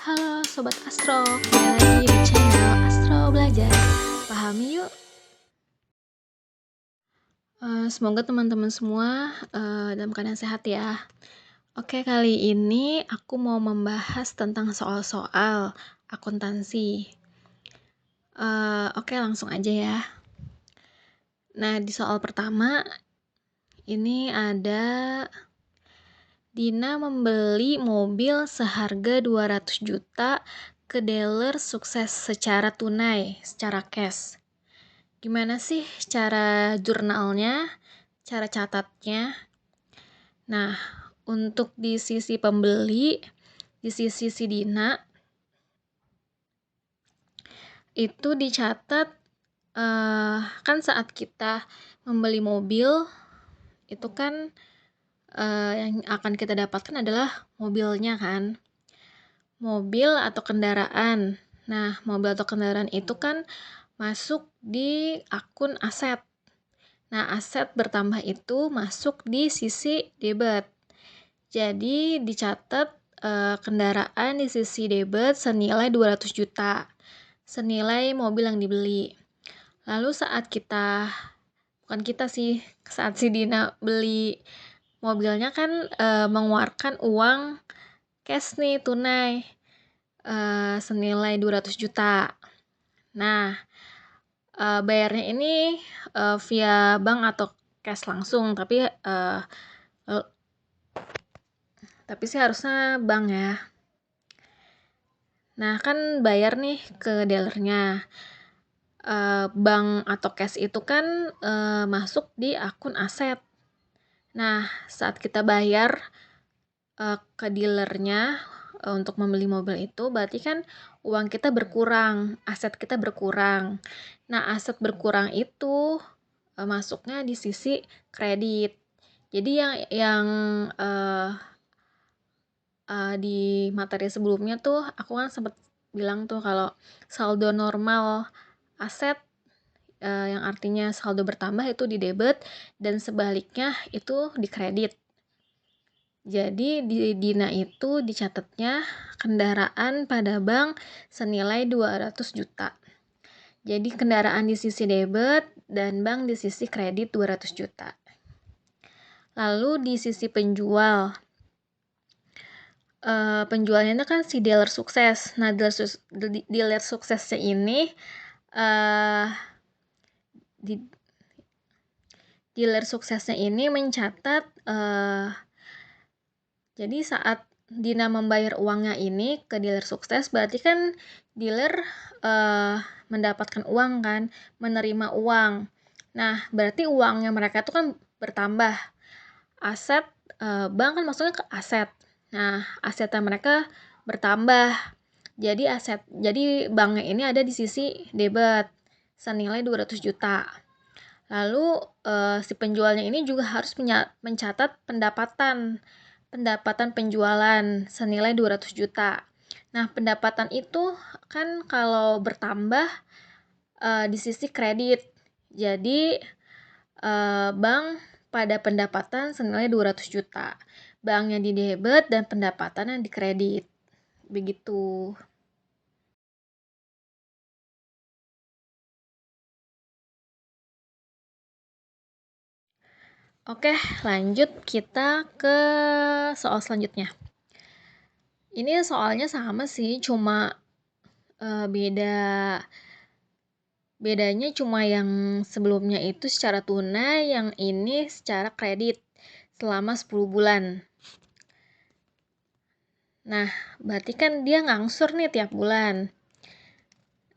Halo Sobat Astro, kembali lagi di channel Astro Belajar. Pahami yuk. Semoga teman-teman semua dalam keadaan sehat ya. Oke, kali ini aku mau membahas tentang soal-soal akuntansi. Oke, langsung aja ya. Nah, di soal pertama ini ada Dina membeli mobil seharga 200 juta ke dealer sukses secara tunai, secara cash. Gimana sih cara jurnalnya, cara catatnya? Nah, untuk di sisi pembeli, di sisi si Dina, itu dicatat kan saat kita membeli mobil, itu kan yang akan kita dapatkan adalah mobilnya kan. Mobil atau kendaraan. Nah, mobil atau kendaraan itu kan masuk di akun aset. Nah, aset bertambah itu masuk di sisi debit. Jadi, dicatat kendaraan di sisi debit senilai 200 juta. Senilai mobil yang dibeli. Lalu saat saat si Dina beli mobilnya kan mengeluarkan uang cash nih, tunai. Senilai 200 juta. Nah, bayarnya ini via bank atau cash langsung, tapi sih harusnya bank ya. Nah, kan bayar nih ke dealernya. Bank atau cash itu kan masuk di akun aset. Nah, saat kita bayar ke dealernya untuk membeli mobil itu, berarti kan uang kita berkurang, aset kita berkurang. Nah, aset berkurang itu masuknya di sisi kredit. Jadi yang di materi sebelumnya tuh aku kan sempat bilang tuh kalau saldo normal aset yang artinya saldo bertambah itu di debit dan sebaliknya itu di kredit. Jadi di Dina itu dicatatnya kendaraan pada bank senilai 200 juta. Jadi kendaraan di sisi debit dan bank di sisi kredit 200 juta. Lalu di sisi penjual, penjualnya itu kan si dealer sukses. Nah, dealer suksesnya ini dealer suksesnya ini mencatat jadi saat Dina membayar uangnya ini ke dealer sukses, berarti kan dealer mendapatkan uang kan, menerima uang. Nah, berarti uangnya mereka itu kan bertambah. Aset bank kan maksudnya ke aset. Nah, asetnya mereka bertambah. Jadi banknya ini ada di sisi debit senilai 200 juta. Lalu si penjualnya ini juga harus mencatat pendapatan penjualan senilai 200 juta. Nah, pendapatan itu kan kalau bertambah di sisi kredit. Jadi bank pada pendapatan senilai 200 juta. Banknya di debit dan pendapatannya di kredit. Begitu. Oke, lanjut kita ke soal selanjutnya. Ini soalnya sama sih, cuma bedanya cuma yang sebelumnya itu secara tunai, yang ini secara kredit selama 10 bulan. Nah, berarti kan dia ngangsur nih tiap bulan.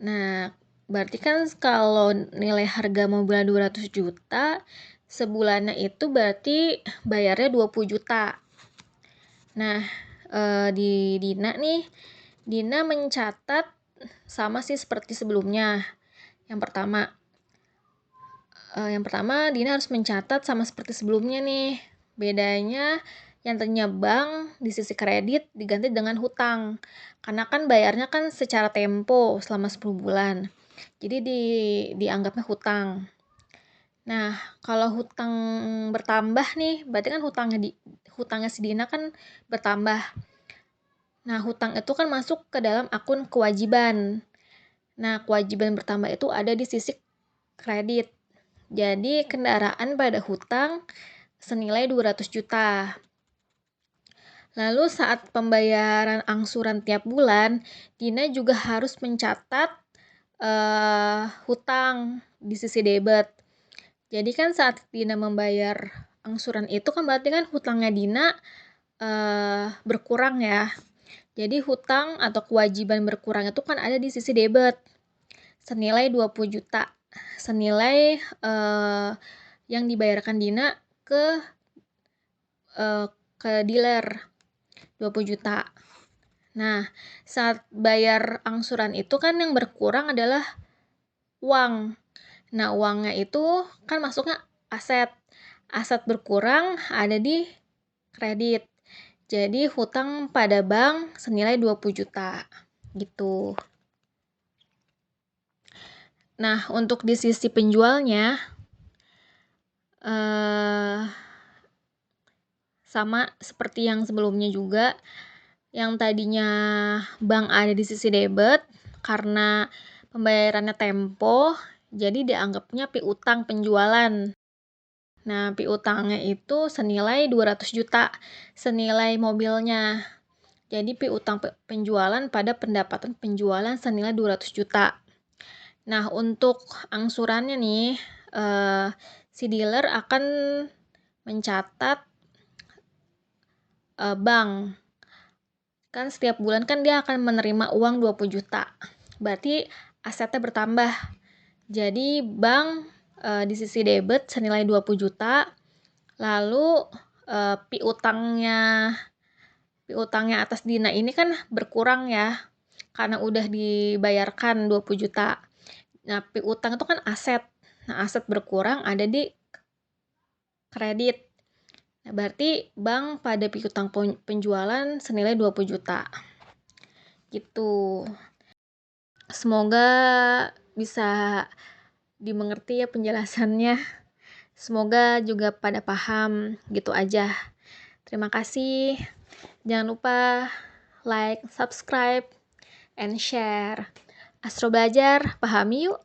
Nah, berarti kan kalau nilai harga mobil 200 juta, sebulannya itu berarti bayarnya 20 juta. Nah, di Dina mencatat sama sih seperti sebelumnya. Yang pertama Dina harus mencatat sama seperti sebelumnya nih. Bedanya yang tadinya bank di sisi kredit diganti dengan hutang. Karena kan bayarnya kan secara tempo selama 10 bulan. Jadi dianggapnya hutang. Nah, kalau hutang bertambah nih, berarti kan hutangnya si Dina kan bertambah. Nah, hutang itu kan masuk ke dalam akun kewajiban. Nah, kewajiban pertama itu ada di sisi kredit. Jadi, kendaraan pada hutang senilai 200 juta. Lalu saat pembayaran angsuran tiap bulan, Dina juga harus mencatat hutang di sisi debit. Jadi kan saat Dina membayar angsuran itu kan berarti kan hutangnya Dina berkurang ya. Jadi hutang atau kewajiban berkurang itu kan ada di sisi debit senilai 20 juta. Senilai yang dibayarkan Dina ke dealer 20 juta. Nah, saat bayar angsuran itu kan yang berkurang adalah uang. Nah, uangnya itu kan masuknya aset. Aset berkurang ada di kredit. Jadi hutang pada bank senilai 20 juta. Gitu. Nah, untuk di sisi penjualnya sama seperti yang sebelumnya juga, yang tadinya bank ada di sisi debit karena pembayarannya tempo, jadi dianggapnya piutang penjualan. Nah, piutangnya itu senilai 200 juta, senilai mobilnya. Jadi piutang penjualan pada pendapatan penjualan senilai 200 juta. Nah, untuk angsurannya nih, si dealer akan mencatat bank. Kan setiap bulan kan dia akan menerima uang 20 juta. Berarti asetnya bertambah. Jadi bank di sisi debit senilai 20 juta. Lalu piutangnya atas Dina ini kan berkurang ya. Karena udah dibayarkan 20 juta. Nah, piutang itu kan aset. Nah, aset berkurang ada di kredit. Nah, berarti bank pada piutang penjualan senilai 20 juta. Gitu. Semoga bisa dimengerti ya penjelasannya. Semoga juga pada paham. Gitu aja. Terima kasih. Jangan lupa like, subscribe, and share. Astro Belajar, pahami yuk!